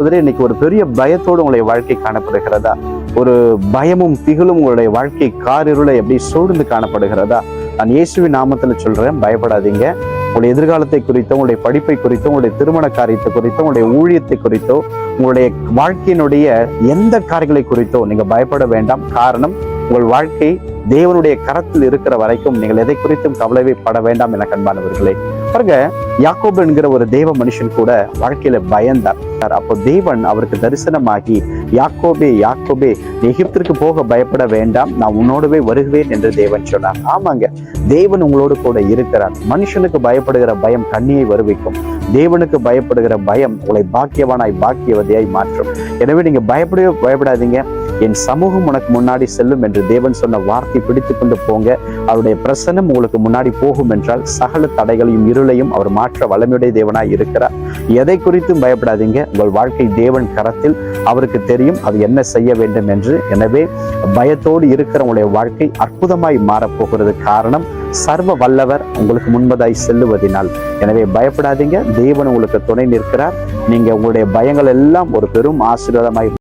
இன்னைக்கு ஒரு பெரிய பயத்தோடு உங்களுடைய வாழ்க்கை காணப்படுகிறதா? ஒரு பயமும் திகிலும் உங்களுடைய வாழ்க்கை காரிருளை எப்படி சூழ்ந்து காணப்படுகிறதா? நான் இயேசுவின் நாமத்துல சொல்றேன், பயப்படாதீங்க. உங்களுடைய எதிர்காலத்தை குறித்தோ, உங்களுடைய படிப்பை குறித்தோ, உங்களுடைய திருமண காரியத்தை குறித்தோ, உங்களுடைய ஊழியத்தை குறித்தோ, உங்களுடைய வாழ்க்கையினுடைய எந்த காரியங்களை குறித்தோ நீங்க பயப்பட வேண்டாம். காரணம், உங்கள் வாழ்க்கை தேவனுடைய கரத்தில் இருக்கிற வரைக்கும் நீங்கள் எதை குறித்தும் கவலைவே பட வேண்டாம் என கண்பானவர்களே. பாருங்க, யாக்கோபு என்கிற ஒரு தேவ மனுஷன் கூட வாழ்க்கையில பயந்தார். அப்போ தேவன் அவருக்கு தரிசனமாகி, யாக்கோபே யாக்கோபே, எகிப்திற்கு போக பயப்பட வேண்டாம், நான் உன்னோடவே வருவேன் என்று தேவன் சொன்னார். ஆமாங்க, தேவன் உங்களோடு கூட இருக்கிறார். மனுஷனுக்கு பயப்படுகிற பயம் கண்ணியை வருவிக்கும். தேவனுக்கு பயப்படுகிற பயம் உங்களை பாக்கியவானாய் பாக்கியவதியாய் மாற்றும். எனவே நீங்க பயப்படாதீங்க. என் சமூகம் உனக்கு முன்னாடி செல்லும் என்று தேவன் சொன்ன வார்த்தை பிடித்து கொண்டு போங்க. அவருடைய பிரசன்னம் உங்களுக்கு முன்னாடி போகும் என்றால் சகல தடைகளையும் இருளையும் அவர் மாற்ற வல்லமையுடைய தேவனாய் இருக்கிறார். எதை குறித்தும் பயப்படாதீங்க. உங்கள் வாழ்க்கை தேவன் கரத்தில், அவருக்கு தெரியும் அது என்ன செய்ய வேண்டும் என்று. எனவே பயத்தோடு இருக்கிற உங்களுடைய வாழ்க்கை அற்புதமாய் மாறப்போகிறது. காரணம், சர்வ வல்லவர் உங்களுக்கு முன்பதாய் செல்லுவதினால். எனவே பயப்படாதீங்க, தேவன் உங்களுக்கு துணை நிற்கிறார். நீங்க உங்களுடைய பயங்கள் எல்லாம் ஒரு பெரும் ஆசீர்வாதமாய்